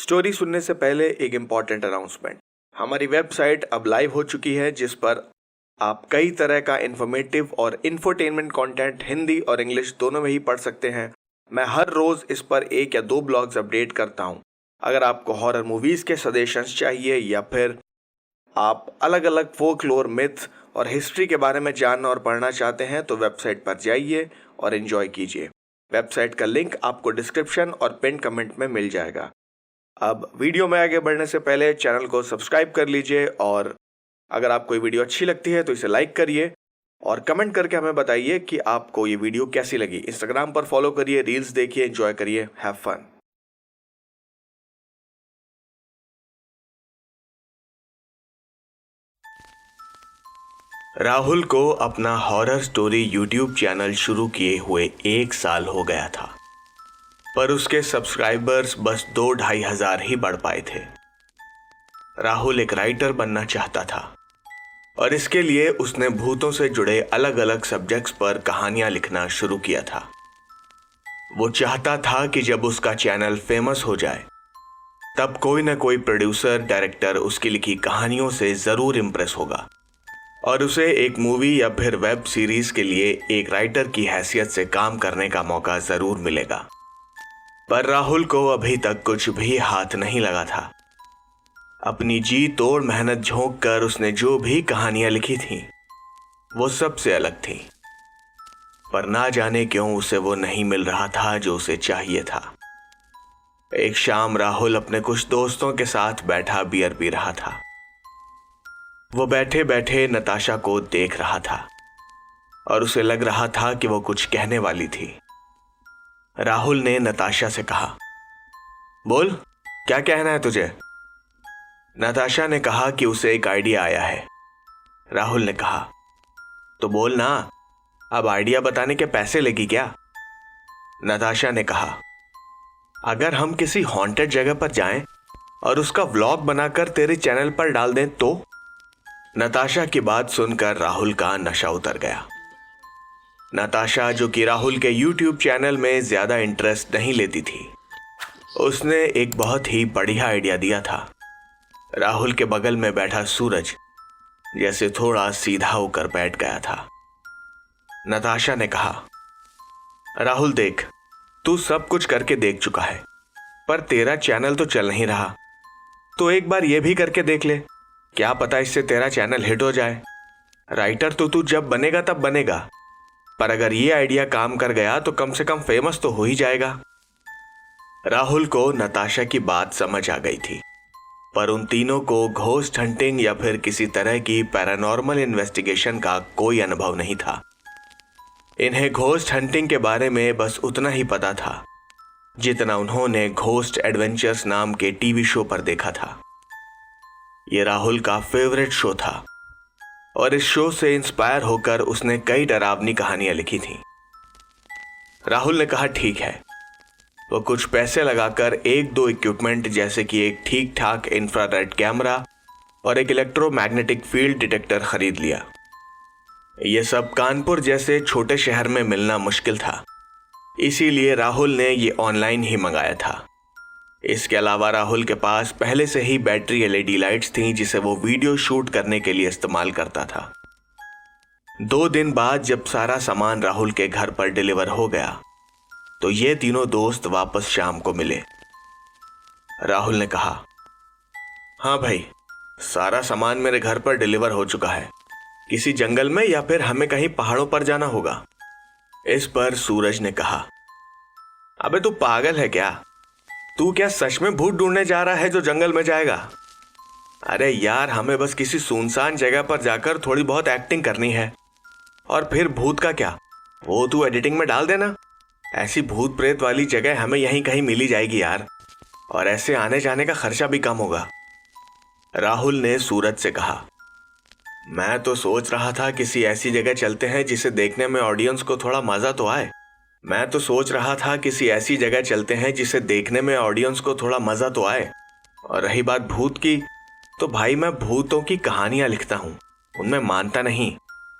Story सुनने से पहले एक इम्पॉर्टेंट अनाउंसमेंट। हमारी वेबसाइट अब लाइव हो चुकी है, जिस पर आप कई तरह का इन्फॉर्मेटिव और इंफोटेनमेंट कंटेंट हिंदी और इंग्लिश दोनों में ही पढ़ सकते हैं। मैं हर रोज इस पर 1 या 2 ब्लॉग्स अपडेट करता हूं। अगर आपको हॉरर मूवीज के सजेशंस चाहिए या फिर आप अलग अलग फोकलोर, मिथ और हिस्ट्री के बारे में जानना और पढ़ना चाहते हैं तो वेबसाइट पर जाइए और एंजॉय कीजिए। वेबसाइट का लिंक आपको डिस्क्रिप्शन और पिन कमेंट में मिल जाएगा। अब वीडियो में आगे बढ़ने से पहले चैनल को सब्सक्राइब कर लीजिए और अगर आपको ये वीडियो अच्छी लगती है तो इसे लाइक करिए और कमेंट करके हमें बताइए कि आपको ये वीडियो कैसी लगी। इंस्टाग्राम पर फॉलो करिए, रील्स देखिए, एंजॉय करिए, हैव फन। राहुल को अपना हॉरर स्टोरी यूट्यूब चैनल शुरू किए हुए 1 साल हो गया था, पर उसके सब्सक्राइबर्स बस 2-2.5 हजार ही बढ़ पाए थे। राहुल एक राइटर बनना चाहता था और इसके लिए उसने भूतों से जुड़े अलग अलग सब्जेक्ट्स पर कहानियां लिखना शुरू किया था। वो चाहता था कि जब उसका चैनल फेमस हो जाए तब कोई ना कोई प्रोड्यूसर, डायरेक्टर उसकी लिखी कहानियों से जरूर इम्प्रेस होगा और उसे एक मूवी या फिर वेब सीरीज के लिए एक राइटर की हैसियत से काम करने का मौका जरूर मिलेगा। पर राहुल को अभी तक कुछ भी हाथ नहीं लगा था। अपनी जी तोड़ मेहनत झोंक कर उसने जो भी कहानियां लिखी थीं, वो सबसे अलग थी, पर ना जाने क्यों उसे वो नहीं मिल रहा था जो उसे चाहिए था। एक शाम राहुल अपने कुछ दोस्तों के साथ बैठा बियर पी रहा था। वो बैठे बैठे नताशा को देख रहा था और उसे लग रहा था कि वो कुछ कहने वाली थी। राहुल ने नताशा से कहा, बोल, क्या कहना है तुझे? नताशा ने कहा कि उसे एक आइडिया आया है। राहुल ने कहा, तो बोल ना, अब आइडिया बताने के पैसे लेगी क्या? नताशा ने कहा, अगर हम किसी हॉन्टेड जगह पर जाएं और उसका व्लॉग बनाकर तेरे चैनल पर डाल दें तो? नताशा की बात सुनकर राहुल का नशा उतर गया। नताशा, जो कि राहुल के YouTube चैनल में ज्यादा इंटरेस्ट नहीं लेती थी, उसने एक बहुत ही बढ़िया आइडिया दिया था। राहुल के बगल में बैठा सूरज जैसे थोड़ा सीधा होकर बैठ गया था। नताशा ने कहा, राहुल देख, तू सब कुछ करके देख चुका है, पर तेरा चैनल तो चल नहीं रहा, तो एक बार ये भी करके देख ले। क्या पता इससे तेरा चैनल हिट हो जाए। राइटर तो तू जब बनेगा तब बनेगा, पर अगर ये आइडिया काम कर गया तो कम से कम फेमस तो हो ही जाएगा। राहुल को नताशा की बात समझ आ गई थी, पर उन तीनों को घोस्ट हंटिंग या फिर किसी तरह की पैरानॉर्मल इन्वेस्टिगेशन का कोई अनुभव नहीं था। इन्हें घोस्ट हंटिंग के बारे में बस उतना ही पता था जितना उन्होंने घोस्ट एडवेंचर्स नाम के टीवी शो पर देखा था। ये राहुल का फेवरेट शो था और इस शो से इंस्पायर होकर उसने कई डरावनी कहानियां लिखी थीं। राहुल ने कहा, ठीक है। वो कुछ पैसे लगाकर 1-2 इक्विपमेंट जैसे कि एक ठीक ठाक इंफ्रारेड कैमरा और एक इलेक्ट्रोमैग्नेटिक फील्ड डिटेक्टर खरीद लिया। यह सब कानपुर जैसे छोटे शहर में मिलना मुश्किल था, इसीलिए राहुल ने ये ऑनलाइन ही मंगाया था। इसके अलावा राहुल के पास पहले से ही बैटरी LED लाइट्स थीं जिसे वो वीडियो शूट करने के लिए इस्तेमाल करता था। 2 दिन बाद जब सारा सामान राहुल के घर पर डिलीवर हो गया तो ये तीनों दोस्त वापस शाम को मिले। राहुल ने कहा, हाँ भाई, सारा सामान मेरे घर पर डिलीवर हो चुका है। किसी जंगल में या फिर हमें कहीं पहाड़ों पर जाना होगा। इस पर सूरज ने कहा, अबे तू पागल है क्या? तू क्या सच में भूत ढूंढने जा रहा है जो जंगल में जाएगा? अरे यार, हमें बस किसी सुनसान जगह पर जाकर थोड़ी बहुत एक्टिंग करनी है, और फिर भूत का क्या, वो तू एडिटिंग में डाल देना। ऐसी भूत प्रेत वाली जगह हमें यहीं कहीं मिली जाएगी यार, और ऐसे आने जाने का खर्चा भी कम होगा। राहुल ने सूरज से कहा, मैं तो सोच रहा था किसी ऐसी जगह चलते हैं जिसे देखने में ऑडियंस को थोड़ा मजा तो आए। और रही बात भूत की, तो भाई मैं भूतों की कहानियां लिखता हूं, उनमें मानता नहीं।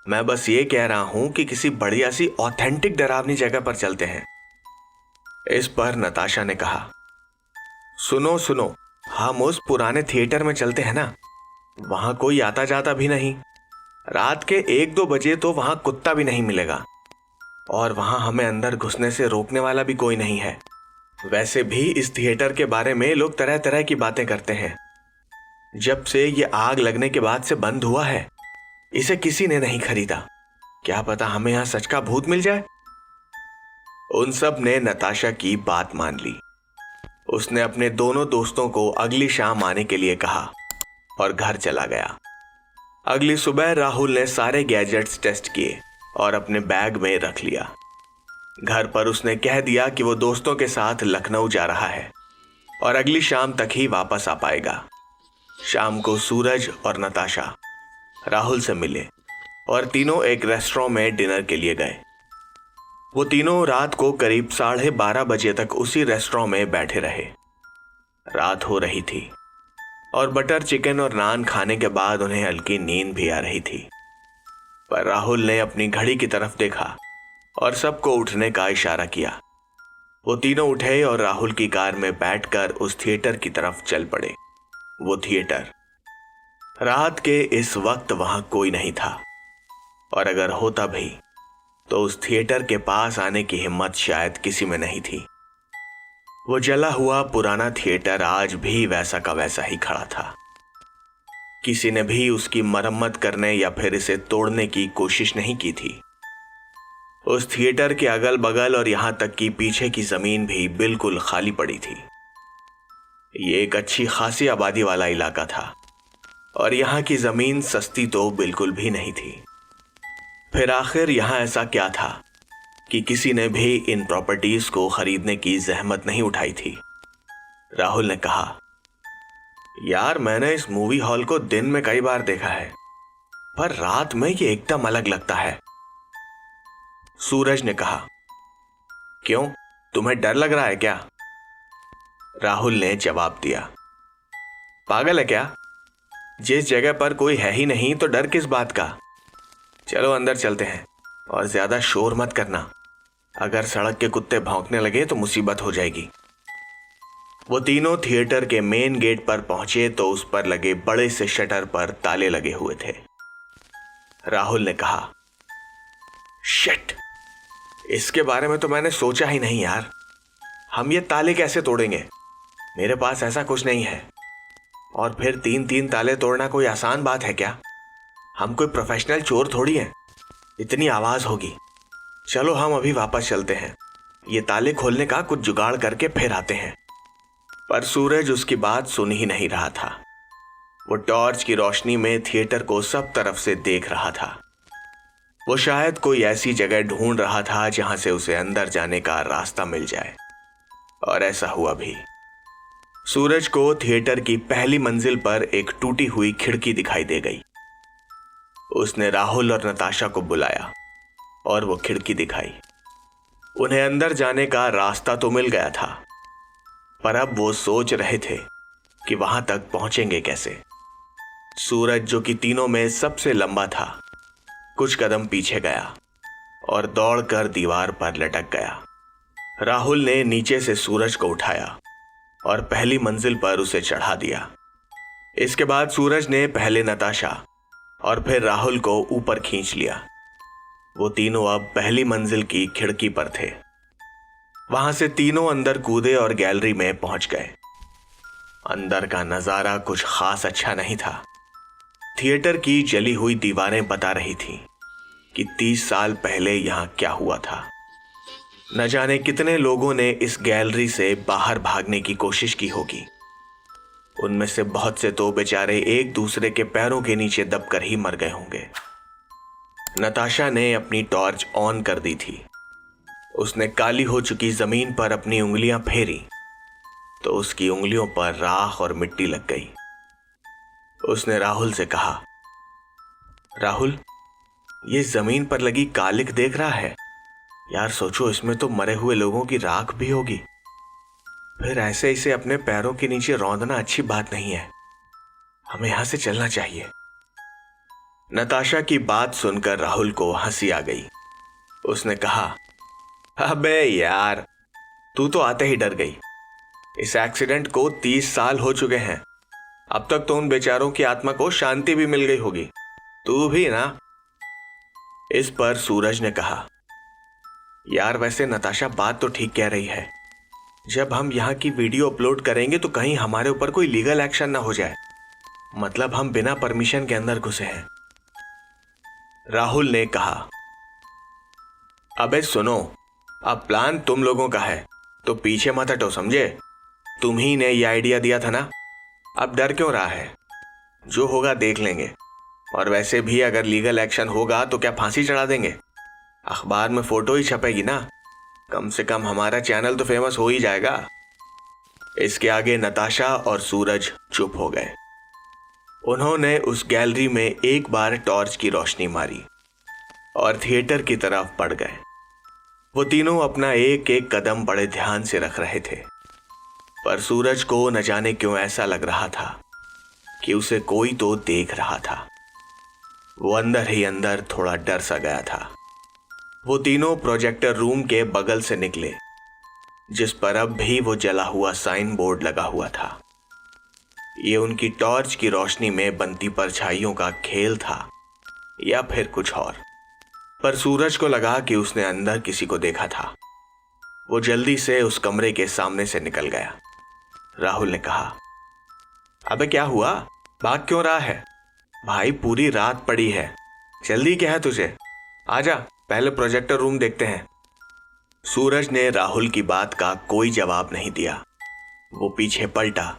मैं बस ये कह रहा हूं कि किसी बढ़िया सी ऑथेंटिक डरावनी जगह पर चलते हैं। इस पर नताशा ने कहा, सुनो सुनो, हम उस पुराने थिएटर में चलते हैं ना, वहां कोई आता जाता भी नहीं। रात के 1-2 बजे तो वहां कुत्ता भी नहीं मिलेगा, और वहां हमें अंदर घुसने से रोकने वाला भी कोई नहीं है। वैसे भी इस थिएटर के बारे में लोग तरह तरह की बातें करते हैं। जब से ये आग लगने के बाद से बंद हुआ है, इसे किसी ने नहीं खरीदा। क्या पता हमें यहां सच का भूत मिल जाए। उन सब ने नताशा की बात मान ली। उसने अपने दोनों दोस्तों को अगली शाम आने के लिए कहा और घर चला गया। अगली सुबह राहुल ने सारे गैजेट्स टेस्ट किए और अपने बैग में रख लिया। घर पर उसने कह दिया कि वो दोस्तों के साथ लखनऊ जा रहा है और अगली शाम तक ही वापस आ पाएगा। शाम को सूरज और नताशा राहुल से मिले और तीनों एक रेस्टोरेंट में डिनर के लिए गए। वो तीनों रात को करीब 12:30 बजे तक उसी रेस्टोरेंट में बैठे रहे। रात हो रही थी और बटर चिकन और नान खाने के बाद उन्हें हल्की नींद भी आ रही थी। पर राहुल ने अपनी घड़ी की तरफ देखा और सबको उठने का इशारा किया। वो तीनों उठे और राहुल की कार में बैठकर उस थिएटर की तरफ चल पड़े। वो थिएटर, रात के इस वक्त वहां कोई नहीं था, और अगर होता भी तो उस थिएटर के पास आने की हिम्मत शायद किसी में नहीं थी। वो जला हुआ पुराना थिएटर आज भी वैसा का वैसा ही खड़ा था। किसी ने भी उसकी मरम्मत करने या फिर इसे तोड़ने की कोशिश नहीं की थी। उस थिएटर के अगल बगल और यहां तक कि पीछे की जमीन भी बिल्कुल खाली पड़ी थी। ये एक अच्छी खासी आबादी वाला इलाका था और यहां की जमीन सस्ती तो बिल्कुल भी नहीं थी। फिर आखिर यहां ऐसा क्या था कि किसी ने भी इन प्रॉपर्टीज को खरीदने की जहमत नहीं उठाई थी। राहुल ने कहा, यार मैंने इस मूवी हॉल को दिन में कई बार देखा है, पर रात में ये एकदम अलग लगता है। सूरज ने कहा, क्यों, तुम्हें डर लग रहा है क्या? राहुल ने जवाब दिया, पागल है क्या? जिस जगह पर कोई है ही नहीं तो डर किस बात का। चलो अंदर चलते हैं और ज्यादा शोर मत करना, अगर सड़क के कुत्ते भौंकने लगे तो मुसीबत हो जाएगी। वो तीनों थिएटर के मेन गेट पर पहुंचे तो उस पर लगे बड़े से शटर पर ताले लगे हुए थे। राहुल ने कहा, शिट, इसके बारे में तो मैंने सोचा ही नहीं यार। हम ये ताले कैसे तोड़ेंगे? मेरे पास ऐसा कुछ नहीं है, और फिर 3-3 ताले तोड़ना कोई आसान बात है क्या? हम कोई प्रोफेशनल चोर थोड़ी हैं, इतनी आवाज होगी। चलो हम अभी वापस चलते हैं, ये ताले खोलने का कुछ जुगाड़ करके फिर आते हैं। पर सूरज उसकी बात सुन ही नहीं रहा था। वो टॉर्च की रोशनी में थिएटर को सब तरफ से देख रहा था। वो शायद कोई ऐसी जगह ढूंढ रहा था जहां से उसे अंदर जाने का रास्ता मिल जाए, और ऐसा हुआ भी। सूरज को थिएटर की पहली मंजिल पर एक टूटी हुई खिड़की दिखाई दे गई। उसने राहुल और नताशा को बुलाया और वो खिड़की दिखाई। उन्हें अंदर जाने का रास्ता तो मिल गया था, पर अब वो सोच रहे थे कि वहां तक पहुंचेंगे कैसे। सूरज, जो कि तीनों में सबसे लंबा था, कुछ कदम पीछे गया और दौड़कर दीवार पर लटक गया। राहुल ने नीचे से सूरज को उठाया और पहली मंजिल पर उसे चढ़ा दिया। इसके बाद सूरज ने पहले नताशा और फिर राहुल को ऊपर खींच लिया। वो तीनों अब पहली मंजिल की खिड़की पर थे। वहां से तीनों अंदर कूदे और गैलरी में पहुंच गए। अंदर का नजारा कुछ खास अच्छा नहीं था। थिएटर की जली हुई दीवारें बता रही थी कि 30 साल पहले यहां क्या हुआ था। न जाने कितने लोगों ने इस गैलरी से बाहर भागने की कोशिश की होगी। उनमें से बहुत से तो बेचारे एक दूसरे के पैरों के नीचे दबकर ही मर गए होंगे। नताशा ने अपनी टॉर्च ऑन कर दी थी। उसने काली हो चुकी जमीन पर अपनी उंगलियां फेरी तो उसकी उंगलियों पर राख और मिट्टी लग गई। उसने राहुल से कहा, राहुल, ये जमीन पर लगी कालिक देख रहा है? यार सोचो, इसमें तो मरे हुए लोगों की राख भी होगी। फिर ऐसे इसे अपने पैरों के नीचे रौंदना अच्छी बात नहीं है। हमें यहां से चलना चाहिए। नताशा की बात सुनकर राहुल को हंसी आ गई। उसने कहा, अबे यार, तू तो आते ही डर गई। इस एक्सीडेंट को 30 साल हो चुके हैं। अब तक तो उन बेचारों की आत्मा को शांति भी मिल गई होगी। तू भी ना। इस पर सूरज ने कहा, यार वैसे नताशा बात तो ठीक कह रही है। जब हम यहाँ की वीडियो अपलोड करेंगे तो कहीं हमारे ऊपर कोई लीगल एक्शन ना हो जाए। मतलब हम बिना परमिशन के अंदर घुसे हैं। राहुल ने कहा, अबे सुनो, अब प्लान तुम लोगों का है तो पीछे मत हटो, समझे? तुम ही ने ये आइडिया दिया था ना। अब डर क्यों रहा है? जो होगा देख लेंगे। और वैसे भी अगर लीगल एक्शन होगा तो क्या फांसी चढ़ा देंगे? अखबार में फोटो ही छपेगी ना। कम से कम हमारा चैनल तो फेमस हो ही जाएगा। इसके आगे नताशा और सूरज चुप हो गए। उन्होंने उस गैलरी में एक बार टॉर्च की रोशनी मारी और थिएटर की तरफ बढ़ गए। वो तीनों अपना एक एक कदम बड़े ध्यान से रख रहे थे, पर सूरज को न जाने क्यों ऐसा लग रहा था कि उसे कोई तो देख रहा था। वो अंदर ही अंदर थोड़ा डर सा गया था। वो तीनों प्रोजेक्टर रूम के बगल से निकले, जिस पर अब भी वो जला हुआ साइन बोर्ड लगा हुआ था। ये उनकी टॉर्च की रोशनी में बनती परछाइयों का खेल था या फिर कुछ और, पर सूरज को लगा कि उसने अंदर किसी को देखा था। वो जल्दी से उस कमरे के सामने से निकल गया। राहुल ने कहा, अबे क्या हुआ? भाग क्यों रहा है? भाई पूरी रात पड़ी है, जल्दी क्या है तुझे? आजा, पहले प्रोजेक्टर रूम देखते हैं। सूरज ने राहुल की बात का कोई जवाब नहीं दिया। वो पीछे पलटा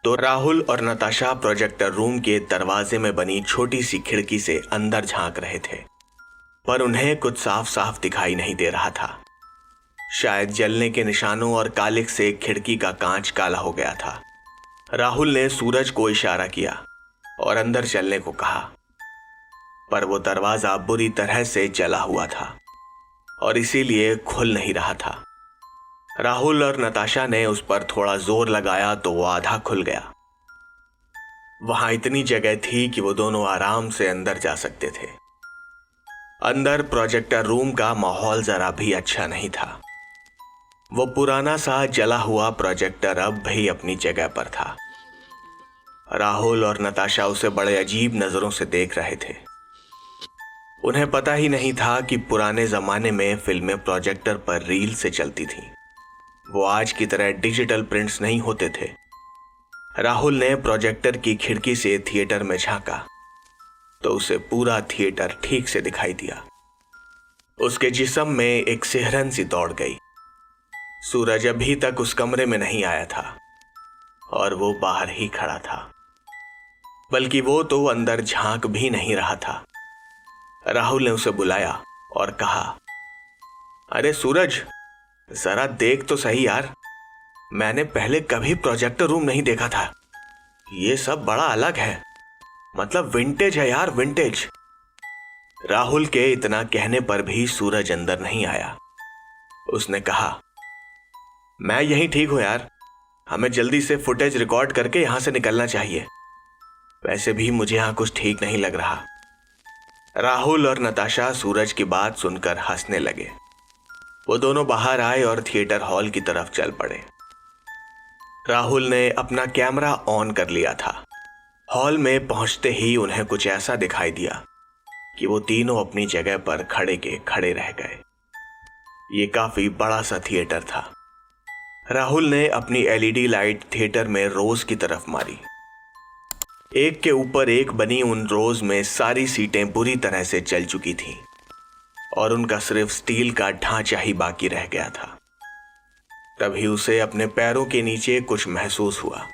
तो राहुल और नताशा प्रोजेक्टर रूम के दरवाजे में बनी छोटी सी खिड़की से अंदर झांक रहे थे, पर उन्हें कुछ साफ साफ दिखाई नहीं दे रहा था। शायद जलने के निशानों और कालिख से खिड़की का कांच काला हो गया था। राहुल ने सूरज को इशारा किया और अंदर चलने को कहा, पर वो दरवाजा बुरी तरह से जला हुआ था और इसीलिए खुल नहीं रहा था। राहुल और नताशा ने उस पर थोड़ा जोर लगाया तो वो आधा खुल गया। वहां इतनी जगह थी कि वो दोनों आराम से अंदर जा सकते थे। अंदर प्रोजेक्टर रूम का माहौल जरा भी अच्छा नहीं था। वो पुराना सा जला हुआ प्रोजेक्टर अब भी अपनी जगह पर था। राहुल और नताशा उसे बड़े अजीब नजरों से देख रहे थे। उन्हें पता ही नहीं था कि पुराने जमाने में फिल्में प्रोजेक्टर पर रील से चलती थीं। वो आज की तरह डिजिटल प्रिंट्स नहीं होते थे। राहुल ने प्रोजेक्टर की खिड़की से थिएटर में झांका तो उसे पूरा थिएटर ठीक से दिखाई दिया। उसके जिस्म में एक सिहरन सी दौड़ गई। सूरज अभी तक उस कमरे में नहीं आया था और वो बाहर ही खड़ा था, बल्कि वो तो अंदर झांक भी नहीं रहा था। राहुल ने उसे बुलाया और कहा, अरे सूरज, जरा देख तो सही यार, मैंने पहले कभी प्रोजेक्टर रूम नहीं देखा था। ये सब बड़ा अलग है, मतलब विंटेज है यार, विंटेज। राहुल के इतना कहने पर भी सूरज अंदर नहीं आया। उसने कहा, मैं यहीं ठीक हूं यार, हमें जल्दी से फुटेज रिकॉर्ड करके यहां से निकलना चाहिए। वैसे भी मुझे यहां कुछ ठीक नहीं लग रहा। राहुल और नताशा सूरज की बात सुनकर हंसने लगे। वो दोनों बाहर आए और थिएटर हॉल की तरफ चल पड़े। राहुल ने अपना कैमरा ऑन कर लिया था। हॉल में पहुंचते ही उन्हें कुछ ऐसा दिखाई दिया कि वो तीनों अपनी जगह पर खड़े के खड़े रह गए। ये काफी बड़ा सा थिएटर था। राहुल ने अपनी एलईडी लाइट थिएटर में रोज की तरफ मारी। एक के ऊपर एक बनी उन रोज में सारी सीटें बुरी तरह से जल चुकी थीं और उनका सिर्फ स्टील का ढांचा ही बाकी रह गया था। तभी उसे अपने पैरों के नीचे कुछ महसूस हुआ।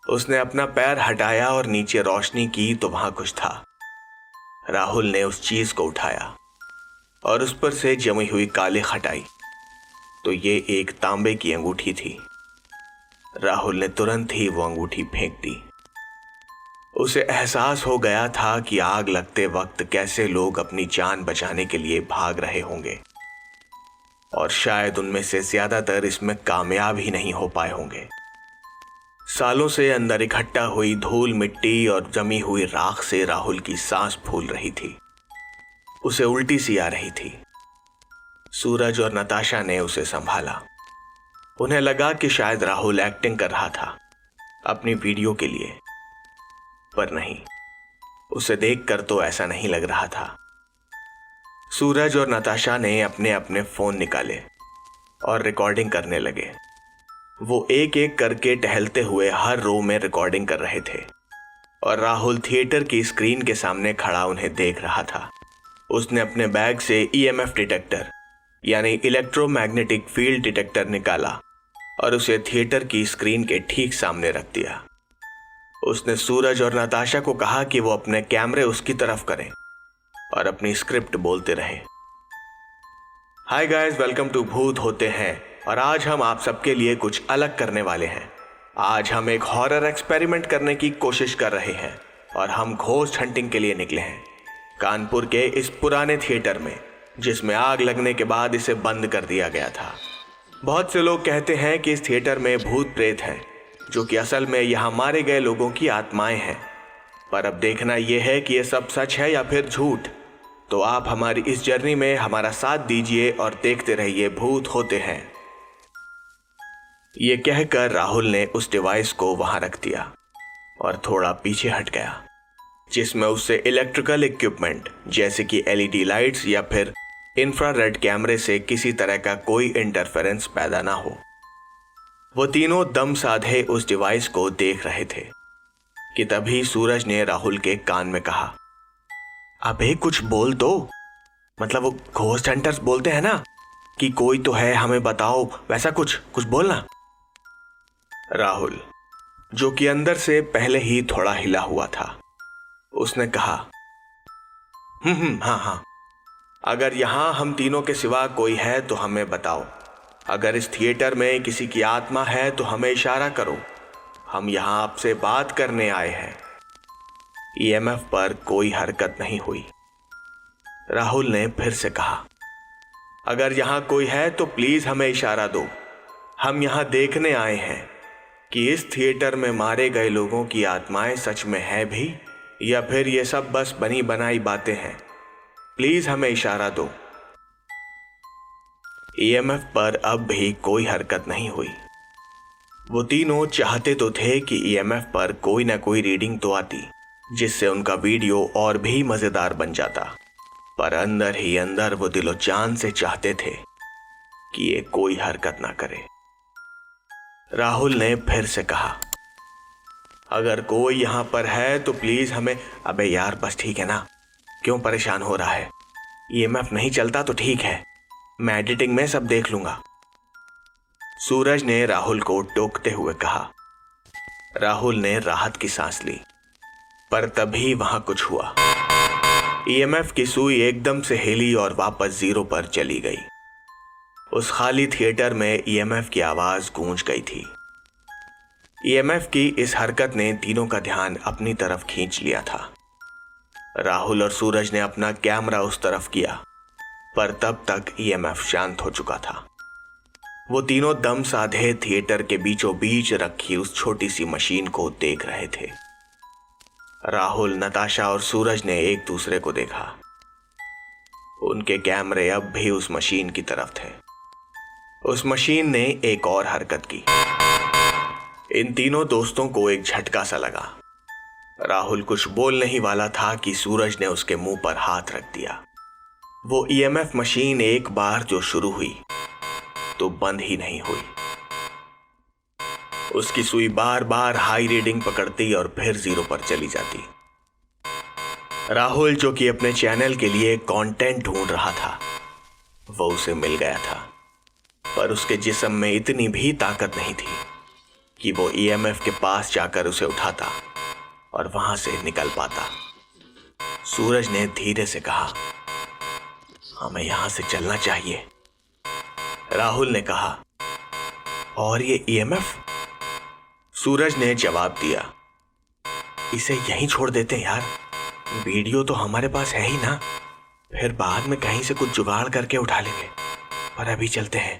उसने अपना पैर हटाया और नीचे रोशनी की तो वहां कुछ था। राहुल ने उस चीज को उठाया और उस पर से जमी हुई कालिख हटाई तो ये एक तांबे की अंगूठी थी। राहुल ने तुरंत ही वो अंगूठी फेंक दी। उसे एहसास हो गया था कि आग लगते वक्त कैसे लोग अपनी जान बचाने के लिए भाग रहे होंगे और शायद उनमें से ज्यादातर इसमें कामयाब ही नहीं हो पाए होंगे। सालों से अंदर इकट्ठा हुई धूल, मिट्टी और जमी हुई राख से राहुल की सांस फूल रही थी। उसे उल्टी सी आ रही थी। सूरज और नताशा ने उसे संभाला। उन्हें लगा कि शायद राहुल एक्टिंग कर रहा था अपनी वीडियो के लिए, पर नहीं, उसे देखकर तो ऐसा नहीं लग रहा था। सूरज और नताशा ने अपने अपने फोन निकाले और रिकॉर्डिंग करने लगे। वो एक एक करके टहलते हुए हर रो में रिकॉर्डिंग कर रहे थे और राहुल थिएटर की स्क्रीन के सामने खड़ा उन्हें देख रहा था। उसने अपने बैग से ईएमएफ डिटेक्टर यानी इलेक्ट्रोमैग्नेटिक फील्ड डिटेक्टर निकाला और उसे थिएटर की स्क्रीन के ठीक सामने रख दिया। उसने सूरज और नताशा को कहा कि वो अपने कैमरे उसकी तरफ करें और अपनी स्क्रिप्ट बोलते रहे। हाय गाइस, वेलकम टू भूत होते हैं। और आज हम आप सबके लिए कुछ अलग करने वाले हैं। आज हम एक हॉरर एक्सपेरिमेंट करने की कोशिश कर रहे हैं और हम घोस्ट हंटिंग के लिए निकले हैं कानपुर के इस पुराने थिएटर में, जिसमें आग लगने के बाद इसे बंद कर दिया गया था। बहुत से लोग कहते हैं कि इस थिएटर में भूत प्रेत हैं, जो कि असल में यहाँ मारे गए लोगों की आत्माएं हैं। पर अब देखना यह है कि यह सब सच है या फिर झूठ। तो आप हमारी इस जर्नी में हमारा साथ दीजिए और देखते रहिए भूत होते हैं। ये कहकर राहुल ने उस डिवाइस को वहां रख दिया और थोड़ा पीछे हट गया, जिसमें उससे इलेक्ट्रिकल इक्विपमेंट जैसे कि एलईडी लाइट्स या फिर इंफ्रारेड कैमरे से किसी तरह का कोई इंटरफेरेंस पैदा ना हो। वो तीनों दम साधे उस डिवाइस को देख रहे थे कि तभी सूरज ने राहुल के कान में कहा, अबे कुछ बोल दो। मतलब वो घोस्ट हंटर्स बोलते हैं ना कि कोई तो है, हमें बताओ, वैसा कुछ बोलना। राहुल, जो कि अंदर से पहले ही थोड़ा हिला हुआ था, उसने कहा, हाँ, अगर यहां हम तीनों के सिवा कोई है तो हमें बताओ। अगर इस थिएटर में किसी की आत्मा है तो हमें इशारा करो, हम यहां आपसे बात करने आए हैं। ईएमएफ पर कोई हरकत नहीं हुई। राहुल ने फिर से कहा, अगर यहां कोई है तो प्लीज हमें इशारा दो, हम यहां देखने आए हैं कि इस थिएटर में मारे गए लोगों की आत्माएं सच में है भी या फिर ये सब बस बनी बनाई बातें हैं। प्लीज हमें इशारा दो। ईएमएफ पर अब भी कोई हरकत नहीं हुई। वो तीनों चाहते तो थे कि ईएमएफ पर कोई ना कोई रीडिंग तो आती, जिससे उनका वीडियो और भी मजेदार बन जाता, पर अंदर ही अंदर वो दिलो जान से चाहते थे कि ये कोई हरकत ना करे। राहुल ने फिर से कहा, अगर कोई यहां पर है तो प्लीज हमें। अबे यार बस ठीक है ना, क्यों परेशान हो रहा है? ईएमएफ नहीं चलता तो ठीक है, मैं एडिटिंग में सब देख लूंगा। सूरज ने राहुल को टोकते हुए कहा। राहुल ने राहत की सांस ली, पर तभी वहां कुछ हुआ। ईएमएफ की सुई एकदम से हिली और वापस 0 पर चली गई। उस खाली थिएटर में ईएमएफ की आवाज गूंज गई थी। ईएमएफ की इस हरकत ने तीनों का ध्यान अपनी तरफ खींच लिया था। राहुल और सूरज ने अपना कैमरा उस तरफ किया, पर तब तक ईएमएफ शांत हो चुका था। वो तीनों दम साधे थिएटर के बीचों बीच रखी उस छोटी सी मशीन को देख रहे थे। राहुल, नताशा और सूरज ने एक दूसरे को देखा। उनके कैमरे अब भी उस मशीन की तरफ थे। उस मशीन ने एक और हरकत की। इन तीनों दोस्तों को एक झटका सा लगा। राहुल कुछ बोलने ही वाला था कि सूरज ने उसके मुंह पर हाथ रख दिया। वो ईएमएफ मशीन एक बार जो शुरू हुई तो बंद ही नहीं हुई। उसकी सुई बार बार हाई रीडिंग पकड़ती और फिर 0 पर चली जाती। राहुल, जो कि अपने चैनल के लिए कंटेंट ढूंढ रहा था, वो उसे मिल गया था, पर उसके जिस्म में इतनी भी ताकत नहीं थी कि वो ईएमएफ के पास जाकर उसे उठाता और वहां से निकल पाता। सूरज ने धीरे से कहा, हमें यहां से चलना चाहिए। राहुल ने कहा, और ये ईएमएफ? सूरज ने जवाब दिया, इसे यहीं छोड़ देते हैं यार, वीडियो तो हमारे पास है ही ना, फिर बाद में कहीं से कुछ जुगाड़ करके उठा लेंगे, पर अभी चलते हैं।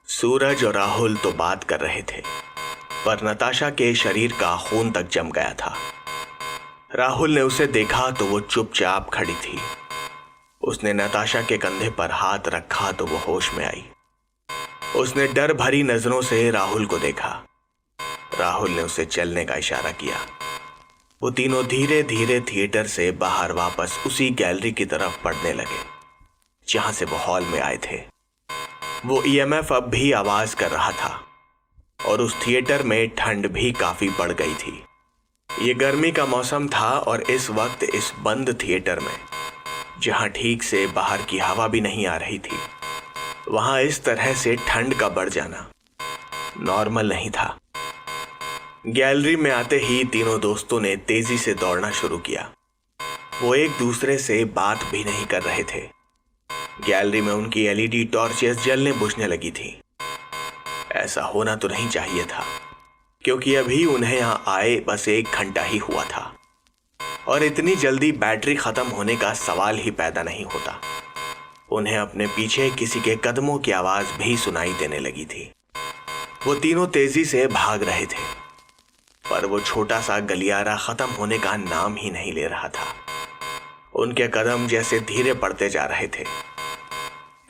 सूरज और राहुल तो बात कर रहे थे, पर नताशा के शरीर का खून तक जम गया था। राहुल ने उसे देखा तो वो चुपचाप खड़ी थी। उसने नताशा के कंधे पर हाथ रखा तो वो होश में आई। उसने डर भरी नजरों से राहुल को देखा। राहुल ने उसे चलने का इशारा किया। वो तीनों धीरे धीरे थिएटर से बाहर वापस उसी गैलरी की तरफ बढ़ने लगे जहां से वो हॉल में आए थे। वो ईएमएफ अब भी आवाज कर रहा था और उस थिएटर में ठंड भी काफी बढ़ गई थी। ये गर्मी का मौसम था और इस वक्त इस बंद थिएटर में, जहां ठीक से बाहर की हवा भी नहीं आ रही थी, वहां इस तरह से ठंड का बढ़ जाना नॉर्मल नहीं था। गैलरी में आते ही तीनों दोस्तों ने तेजी से दौड़ना शुरू किया। वो एक दूसरे से बात भी नहीं कर रहे थे। गैलरी में उनकी एलईडी टॉर्चेस जलने बुझने लगी थी। ऐसा होना तो नहीं चाहिए था, क्योंकि अभी उन्हें यहां आए बस 1 घंटा ही हुआ था और इतनी जल्दी बैटरी खत्म होने का सवाल ही पैदा नहीं होता। उन्हें अपने पीछे किसी के कदमों की आवाज भी सुनाई देने लगी थी। वो तीनों तेजी से भाग रहे थे, पर वो छोटा सा गलियारा खत्म होने का नाम ही नहीं ले रहा था। उनके कदम जैसे धीरे पड़ते जा रहे थे,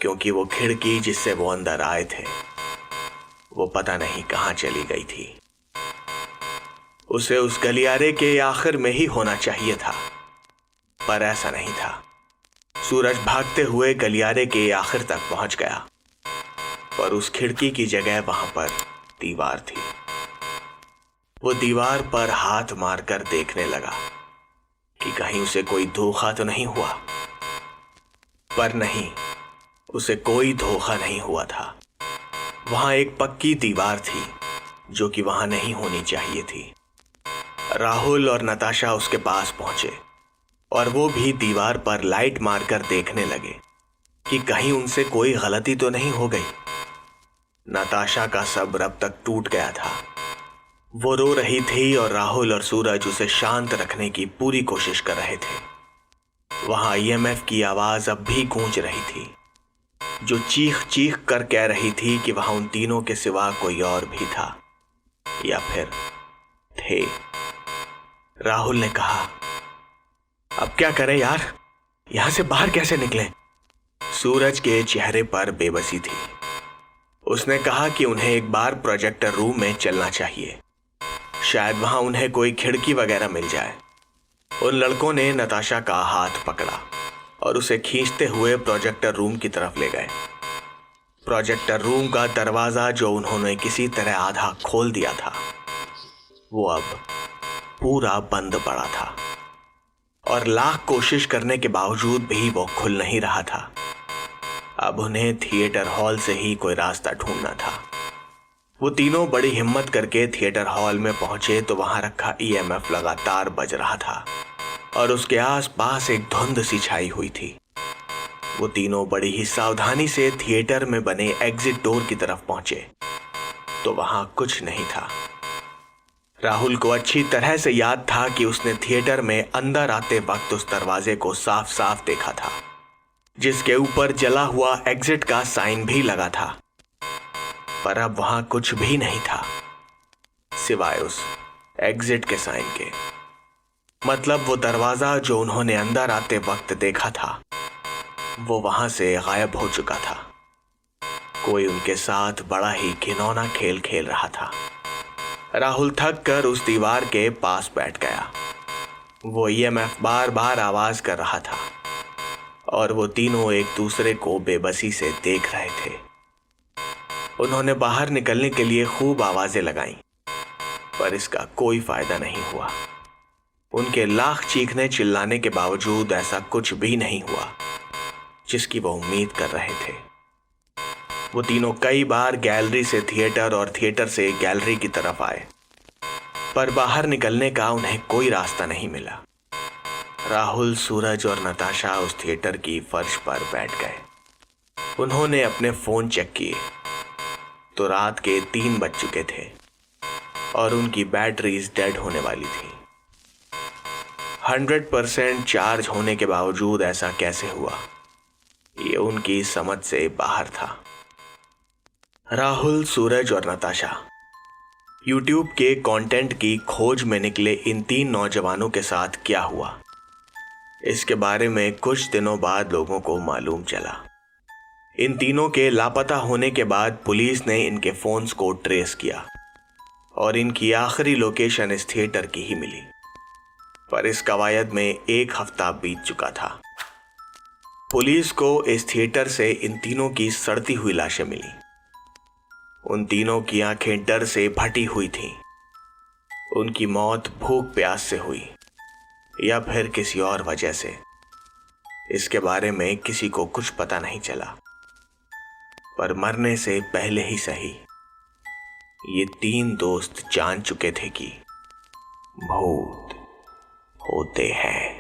क्योंकि वो खिड़की जिससे वो अंदर आए थे वो पता नहीं कहां चली गई थी। उसे उस गलियारे के आखिर में ही होना चाहिए था, पर ऐसा नहीं था। सूरज भागते हुए गलियारे के आखिर तक पहुंच गया, पर उस खिड़की की जगह वहां पर दीवार थी। वो दीवार पर हाथ मारकर देखने लगा कि कहीं उसे कोई धोखा तो नहीं हुआ, पर नहीं, उसे कोई धोखा नहीं हुआ था। वहां एक पक्की दीवार थी जो कि वहां नहीं होनी चाहिए थी। राहुल और नताशा उसके पास पहुंचे और वो भी दीवार पर लाइट मारकर देखने लगे कि कहीं उनसे कोई गलती तो नहीं हो गई। नताशा का सब्र अब तक टूट गया था। वो रो रही थी और राहुल और सूरज उसे शांत रखने की पूरी कोशिश कर रहे थे। वहां ईएमएफ की आवाज अब भी गूंज रही थी, जो चीख चीख कर कह रही थी कि वहां उन तीनों के सिवा कोई और भी था, या फिर थे। राहुल ने कहा, अब क्या करें यार, यहां से बाहर कैसे निकलें? सूरज के चेहरे पर बेबसी थी। उसने कहा कि उन्हें एक बार प्रोजेक्टर रूम में चलना चाहिए, शायद वहां उन्हें कोई खिड़की वगैरह मिल जाए। उन लड़कों ने नताशा का हाथ पकड़ा और उसे खींचते हुए प्रोजेक्टर रूम की तरफ ले गए। प्रोजेक्टर रूम का दरवाजा जो उन्होंने किसी तरह आधा खोल दिया था, वो अब पूरा बंद पड़ा था और लाख कोशिश करने के बावजूद भी वो खुल नहीं रहा था। अब उन्हें थिएटर हॉल से ही कोई रास्ता ढूंढना था। वो तीनों बड़ी हिम्मत करके थिएटर हॉल में पहुंचे तो वहां रखा ईएमएफ लगातार बज रहा था और उसके आसपास एक धुंध सी छाई हुई थी। वो तीनों बड़ी ही सावधानी से थिएटर में बने एग्जिट डोर की तरफ पहुंचे तो वहां कुछ नहीं था। राहुल को अच्छी तरह से याद था कि उसने थिएटर में अंदर आते वक्त उस दरवाजे को साफ साफ देखा था, जिसके ऊपर जला हुआ एग्जिट का साइन भी लगा था, पर अब वहां कुछ भी नहीं था सिवाय उस एग्जिट के साइन के। मतलब वो दरवाजा जो उन्होंने अंदर आते वक्त देखा था वो वहां से गायब हो चुका था। कोई उनके साथ बड़ा ही घिनौना खेल खेल रहा था। राहुल थक कर उस दीवार के पास बैठ गया। वो ईएमएफ बार बार आवाज कर रहा था और वो तीनों एक दूसरे को बेबसी से देख रहे थे। उन्होंने बाहर निकलने के लिए खूब आवाजें लगाईं, पर इसका कोई फायदा नहीं हुआ। उनके लाख चीखने चिल्लाने के बावजूद ऐसा कुछ भी नहीं हुआ जिसकी वो उम्मीद कर रहे थे। वो तीनों कई बार गैलरी से थिएटर और थिएटर से गैलरी की तरफ आए, पर बाहर निकलने का उन्हें कोई रास्ता नहीं मिला। राहुल, सूरज और नताशा उस थिएटर की फर्श पर बैठ गए। उन्होंने अपने फोन चेक किए तो रात के 3 बज चुके थे और उनकी बैटरीज डेड होने वाली थी। 100% चार्ज होने के बावजूद ऐसा कैसे हुआ, ये उनकी समझ से बाहर था। राहुल, सूरज और नताशा YouTube के कंटेंट की खोज में निकले इन 3 नौजवानों के साथ क्या हुआ, इसके बारे में कुछ दिनों बाद लोगों को मालूम चला। इन तीनों के लापता होने के बाद पुलिस ने इनके फोन्स को ट्रेस किया और इनकी आखिरी लोकेशन इस थिएटर की ही मिली। पर इस कवायद में 1 हफ्ता बीत चुका था। पुलिस को इस थिएटर से इन तीनों की सड़ती हुई लाशें मिली। उन तीनों की आंखें डर से फटी हुई थीं। उनकी मौत भूख प्यास से हुई या फिर किसी और वजह से, इसके बारे में किसी को कुछ पता नहीं चला। पर मरने से पहले ही सही ये 3 दोस्त जान चुके थे कि भूत होते हैं।